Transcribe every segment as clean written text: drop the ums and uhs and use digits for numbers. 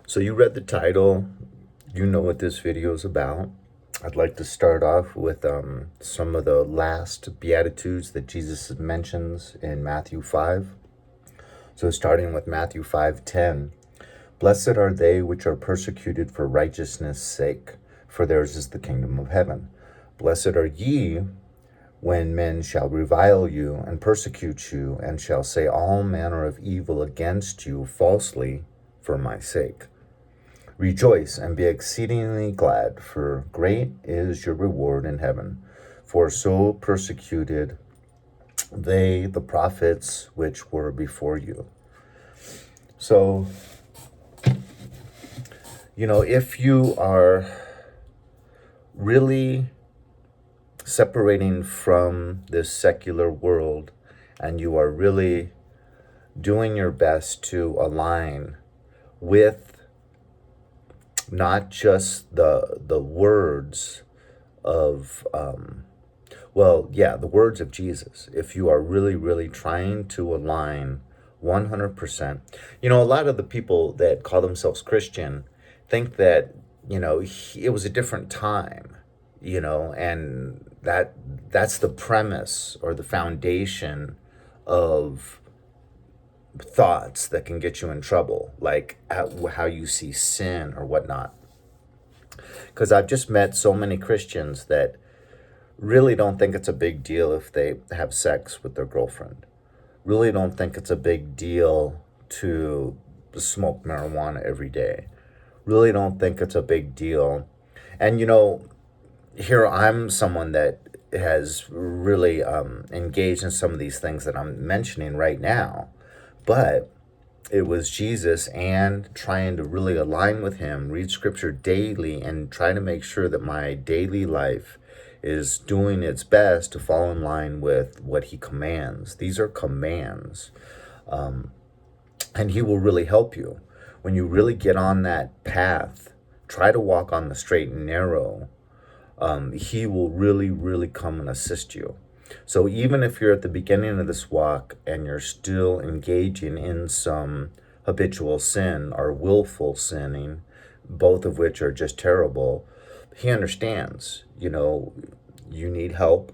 So you read the title, you know what this video is about. I'd like to start off with some of the last Beatitudes that Jesus mentions in Matthew 5. So starting with Matthew 5:10, Blessed are they which are persecuted for righteousness' sake, for theirs is the kingdom of heaven. Blessed are ye when men shall revile you and persecute you, and shall say all manner of evil against you falsely for my sake. Rejoice and be exceedingly glad, for great is your reward in heaven. For so persecuted they the prophets which were before you. So, if you are really separating from this secular world and you are really doing your best to align with not just the words of the words of Jesus. If you are really trying to align 100%, a lot of the people that call themselves Christian think that it was a different time, and that's the premise or the foundation of thoughts that can get you in trouble, like how you see sin or whatnot. Because I've just met so many Christians that really don't think it's a big deal if they have sex with their girlfriend. Really don't think it's a big deal to smoke marijuana every day. Really don't think it's a big deal. And here I'm someone that has really engaged in some of these things that I'm mentioning right now. But it was Jesus and trying to really align with him, read scripture daily, and try to make sure that my daily life is doing its best to fall in line with what he commands. These are commands. And he will really help you. When you really get on that path, try to walk on the straight and narrow. He will really come and assist you. So even if you're at the beginning of this walk and you're still engaging in some habitual sin or willful sinning, both of which are just terrible, he understands, you need help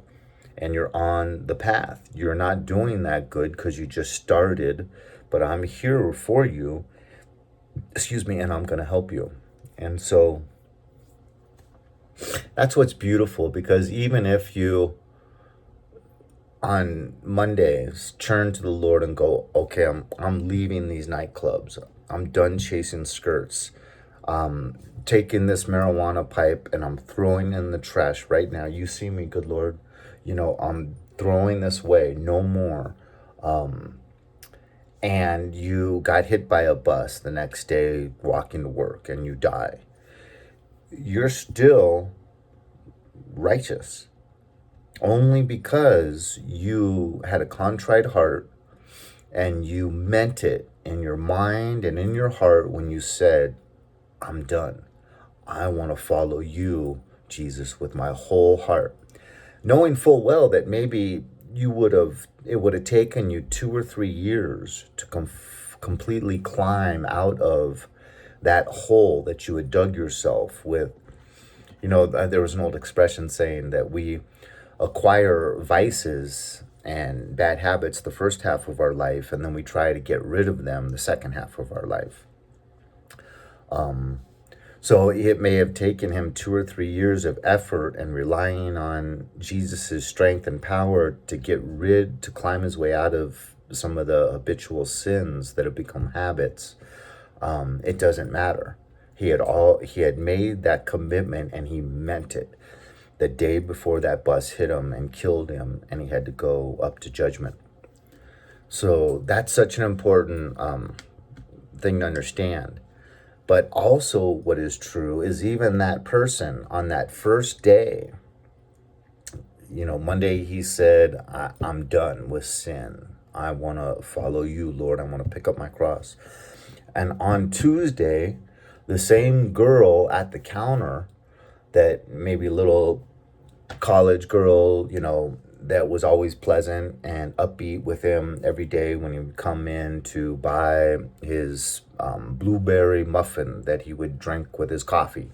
and you're on the path. You're not doing that good because you just started, but I'm here for you, and I'm going to help you. And so that's what's beautiful, because even if you on Mondays turn to the Lord and go, okay, I'm leaving these nightclubs. I'm done chasing skirts. Taking this marijuana pipe and I'm throwing in the trash right now. You see me, good Lord. I'm throwing this away, no more. And you got hit by a bus the next day walking to work and you die. You're still righteous. Only because you had a contrite heart and you meant it in your mind and in your heart when you said, I'm done. I want to follow you, Jesus, with my whole heart. Knowing full well that maybe it would have taken you 2 or 3 years to completely climb out of that hole that you had dug yourself with. There was an old expression saying that we acquire vices and bad habits the first half of our life, and then we try to get rid of them the second half of our life. So it may have taken him 2 or 3 years of effort and relying on Jesus's strength and power to climb his way out of some of the habitual sins that have become habits. It doesn't matter. He had made that commitment and he meant it. The day before that bus hit him and killed him, and he had to go up to judgment. So that's such an important thing to understand. But also what is true is even that person on that first day, Monday he said, I'm done with sin. I want to follow you, Lord. I want to pick up my cross. And on Tuesday, the same girl at the counter, that maybe little college girl, that was always pleasant and upbeat with him every day when he would come in to buy his blueberry muffin that he would drink with his coffee.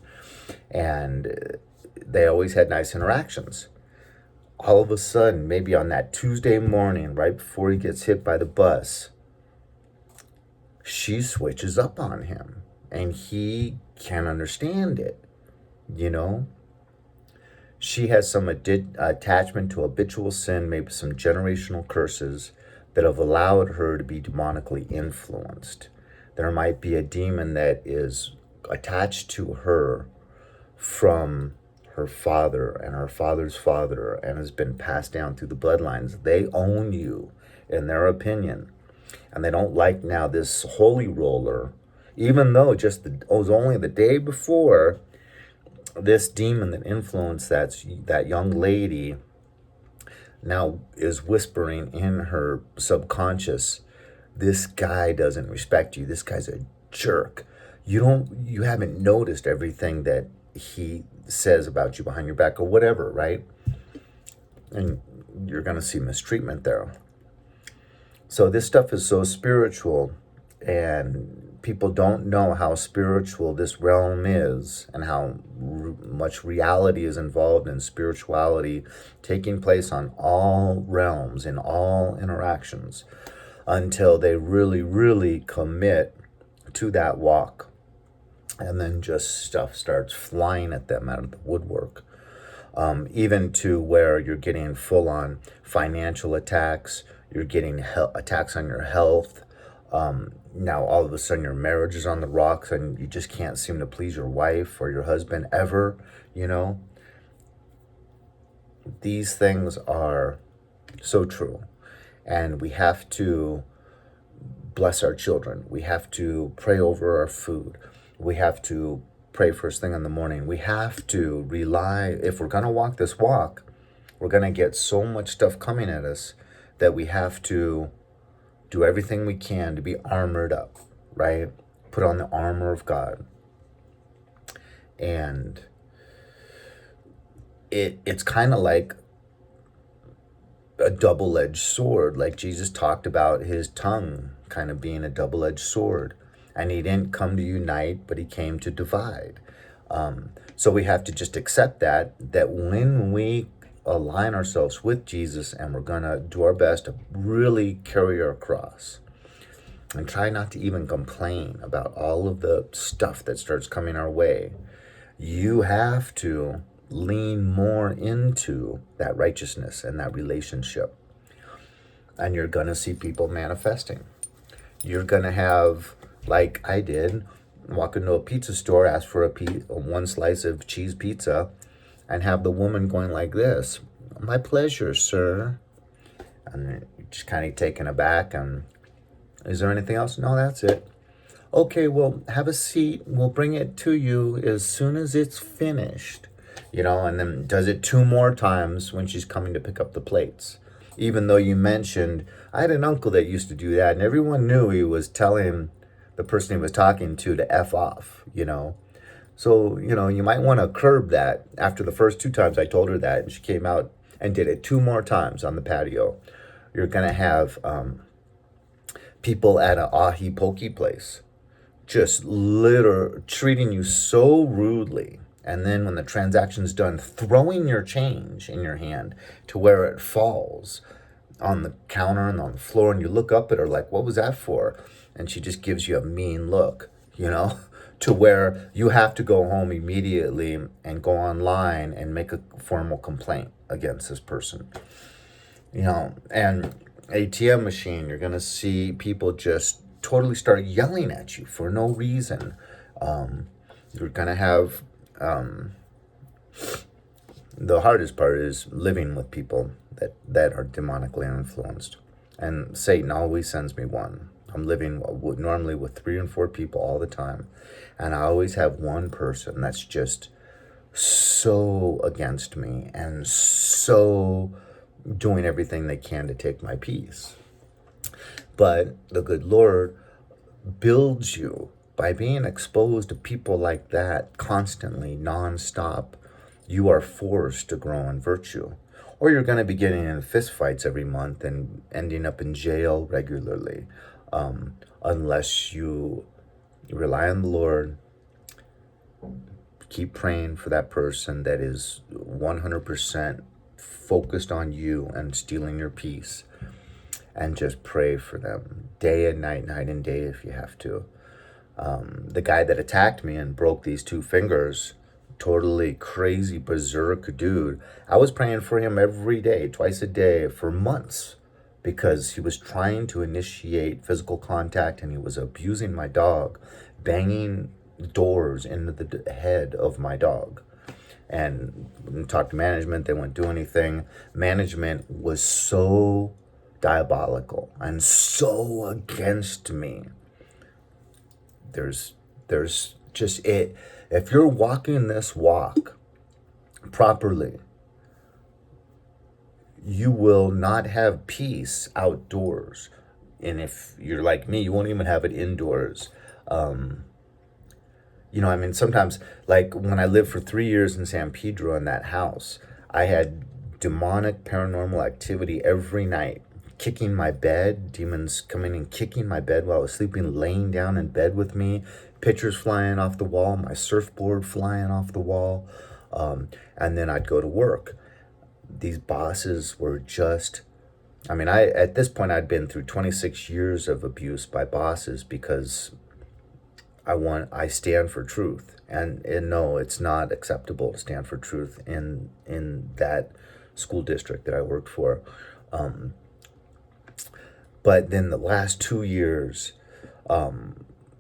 And they always had nice interactions. All of a sudden, maybe on that Tuesday morning, right before he gets hit by the bus, she switches up on him and he can't understand it, you know? She has some attachment to habitual sin, maybe some generational curses that have allowed her to be demonically influenced. There might be a demon that is attached to her from her father and her father's father and has been passed down through the bloodlines. They own you, in their opinion. And they don't like now this holy roller, even though it was only the day before this demon that influenced that young lady now is whispering in her subconscious, this guy doesn't respect you. This guy's a jerk. You haven't noticed everything that he says about you behind your back or whatever, right? And you're going to see mistreatment there. So this stuff is so spiritual, and people don't know how spiritual this realm is and how much reality is involved in spirituality taking place on all realms, in all interactions, until they really, really commit to that walk. And then just stuff starts flying at them out of the woodwork. Even to where you're getting full-on financial attacks, you're getting attacks on your health. Now all of a sudden your marriage is on the rocks and you just can't seem to please your wife or your husband ever, you know. These things are so true. And we have to bless our children. We have to pray over our food. We have to pray first thing in the morning. We have to rely, if we're going to walk this walk, we're going to get so much stuff coming at us that we have to do everything we can to be armored up, right? Put on the armor of God. And it's kind of like a double-edged sword, like Jesus talked about his tongue kind of being a double-edged sword. And he didn't come to unite, but he came to divide. So we have to just accept that when we align ourselves with Jesus and we're going to do our best to really carry our cross and try not to even complain about all of the stuff that starts coming our way, you have to lean more into that righteousness and that relationship. And you're going to see people manifesting. You're going to have, like I did, walk into a pizza store, ask for one slice of cheese pizza, and have the woman going like this, "My pleasure, sir." And just kind of taken aback. And is there anything else? No, that's it. Okay, well, have a seat. We'll bring it to you as soon as it's finished. You know, and then does it 2 more times when she's coming to pick up the plates. Even though you mentioned, I had an uncle that used to do that, and everyone knew he was telling the person he was talking to F off, you know. So, you know, you might want to curb that. After the first 2 times I told her that, and she came out and did it 2 more times on the patio. You're going to have people at an ahi pokey place just treating you so rudely. And then when the transaction's done, throwing your change in your hand to where it falls on the counter and on the floor. And you look up at her like, what was that for? And she just gives you a mean look, you know, to where you have to go home immediately and go online and make a formal complaint against this person. You know, and ATM machine, you're going to see people just totally start yelling at you for no reason. You're going to have, the hardest part is living with people that are demonically influenced. And Satan always sends me one. I'm living normally with 3 and 4 people all the time. And I always have one person that's just so against me and so doing everything they can to take my peace. But the good Lord builds you by being exposed to people like that constantly, nonstop. You are forced to grow in virtue. or you're going to be getting in fist fights every month and ending up in jail regularly, unless you rely on the Lord, keep praying for that person that is 100% focused on you and stealing your peace, and just pray for them day and night, night and day if you have to. The guy that attacked me and broke these two fingers, totally crazy berserk dude, I was praying for him every day, twice a day for months, because he was trying to initiate physical contact and he was abusing my dog, banging doors into the head of my dog. And talked to management, they wouldn't do anything. Management was so diabolical and so against me. There's just it. If you're walking this walk properly, you will not have peace outdoors. And if you're like me, you won't even have it indoors. I mean, sometimes, like when I lived for 3 years in San Pedro in that house, I had demonic paranormal activity every night, kicking my bed, demons coming and kicking my bed while I was sleeping, laying down in bed with me, pictures flying off the wall, my surfboard flying off the wall. And then I'd go to work. These bosses were just, I mean, at this point, I'd been through 26 years of abuse by bosses because I stand for truth, and no, it's not acceptable to stand for truth in that school district that I worked for. But then the last 2 years,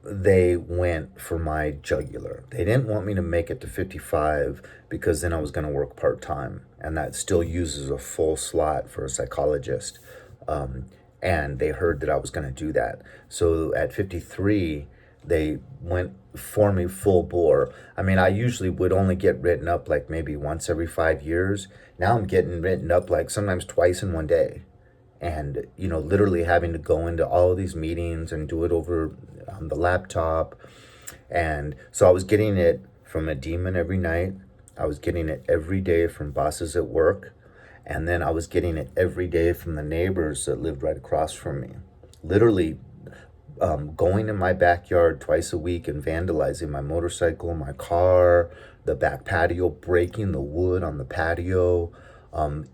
they went for my jugular. They didn't want me to make it to 55 because then I was going to work part-time, and that still uses a full slot for a psychologist. And they heard that I was going to do that. So at 53, they went for me full bore. I mean, I usually would only get written up like maybe once every 5 years. Now I'm getting written up like sometimes twice in one day. And, literally having to go into all of these meetings and do it over the laptop. And so I was getting it from a demon every night. I was getting it every day from bosses at work. And then I was getting it every day from the neighbors that lived right across from me. Literally going in my backyard twice a week and vandalizing my motorcycle, my car, the back patio, breaking the wood on the patio,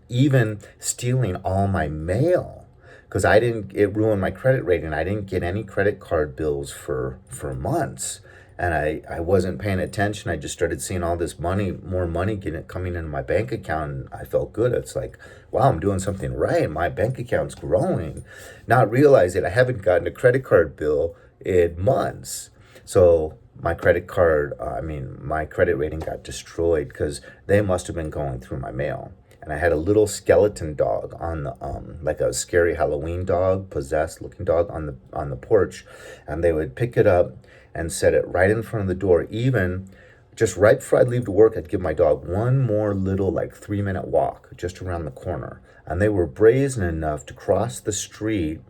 even stealing all my mail, because it ruined my credit rating. I didn't get any credit card bills for months, and I wasn't paying attention. I just started seeing all this more money coming into my bank account, and I felt good. It's like, wow, I'm doing something right. My bank account's growing. Not realizing I haven't gotten a credit card bill in months. So my credit rating got destroyed because they must have been going through my mail. And I had a little skeleton dog on the like a scary Halloween dog, possessed looking dog on the porch, and they would pick it up and set it right in front of the door. Even just right before I'd leave to work, I'd give my dog one more little like 3-minute walk just around the corner. And they were brazen enough to cross the street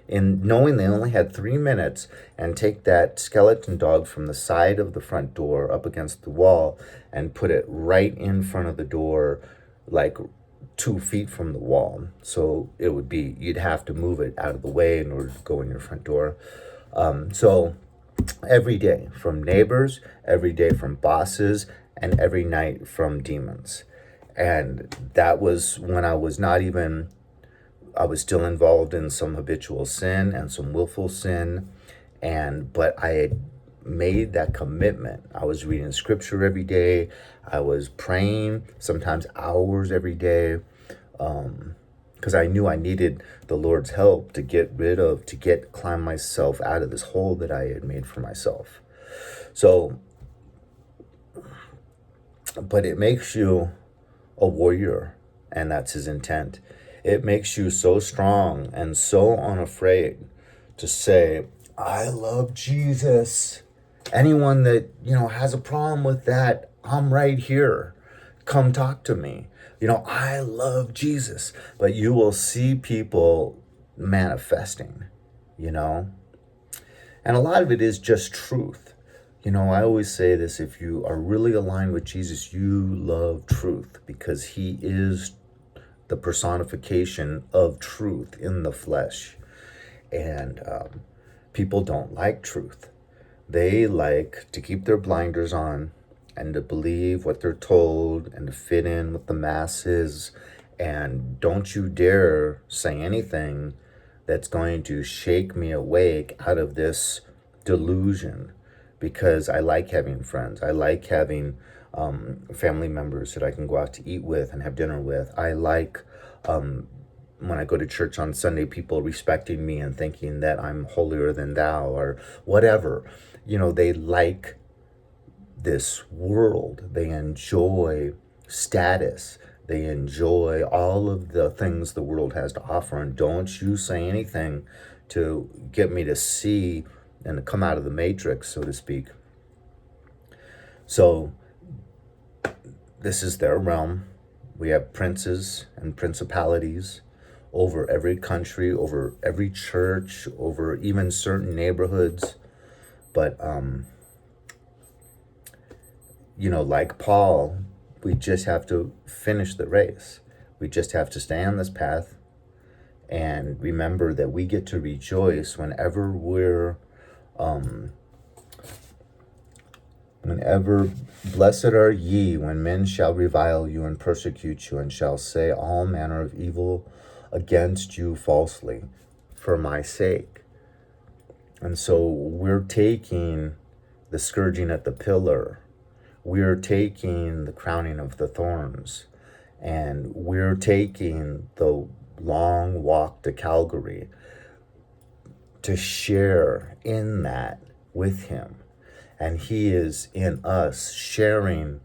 in knowing they only had 3 minutes and take that skeleton dog from the side of the front door up against the wall and put it right in front of the door, like 2 feet from the wall. So you'd have to move it out of the way in order to go in your front door. So every day from neighbors, every day from bosses, and every night from demons. And that was when I was still involved in some habitual sin and some willful sin. But I had made that commitment. I was reading scripture every day. I was praying, sometimes hours every day, because I knew I needed the Lord's help to climb myself out of this hole that I had made for myself. So, but it makes you a warrior, and that's his intent. It makes you so strong and so unafraid to say, I love Jesus. Anyone that, has a problem with that, I'm right here. Come talk to me. I love Jesus. But you will see people manifesting, And a lot of it is just truth. I always say this: if you are really aligned with Jesus, you love truth because he is the personification of truth in the flesh. And people don't like truth. They like to keep their blinders on and to believe what they're told and to fit in with the masses. And don't you dare say anything that's going to shake me awake out of this delusion, because I like having friends. I like having family members that I can go out to eat with and have dinner with. I like when I go to church on Sunday, people respecting me and thinking that I'm holier than thou or whatever. You know, they like this world. They enjoy status. They enjoy all of the things the world has to offer. And don't you say anything to get me to see and to come out of the matrix, so to speak. So this is their realm. We have princes and principalities over every country, over every church, over even certain neighborhoods. But, like Paul, we just have to finish the race. We just have to stay on this path and remember that we get to rejoice whenever whenever blessed are ye when men shall revile you and persecute you and shall say all manner of evil against you falsely for my sake. And so we're taking the scourging at the pillar. We're taking the crowning of the thorns. And we're taking the long walk to Calvary to share in that with him. And he is in us sharing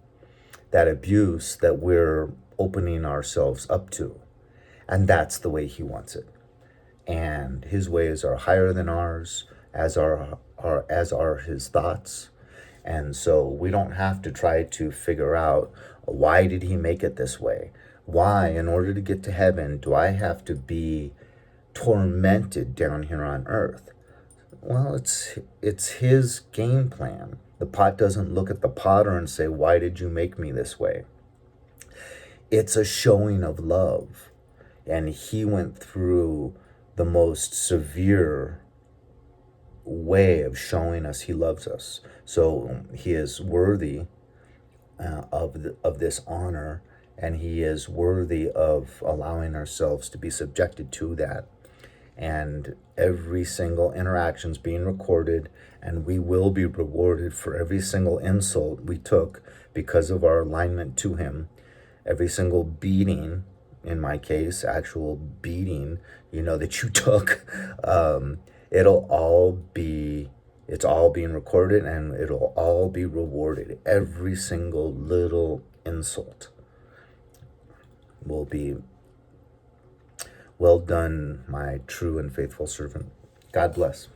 that abuse that we're opening ourselves up to. And that's the way he wants it. And his ways are higher than ours, as are his thoughts. And so we don't have to try to figure out, why did he make it this way? Why, in order to get to heaven, do I have to be tormented down here on earth? Well, it's his game plan. The pot doesn't look at the potter and say, why did you make me this way? It's a showing of love. And he went through the most severe way of showing us he loves us. So he is worthy of this honor, and he is worthy of allowing ourselves to be subjected to that. And every single interaction is being recorded, and we will be rewarded for every single insult we took because of our alignment to him. Every single beating, in my case, actual beating, that you took, it's all being recorded, and it'll all be rewarded. Every single little insult will be, well done, my true and faithful servant. God bless.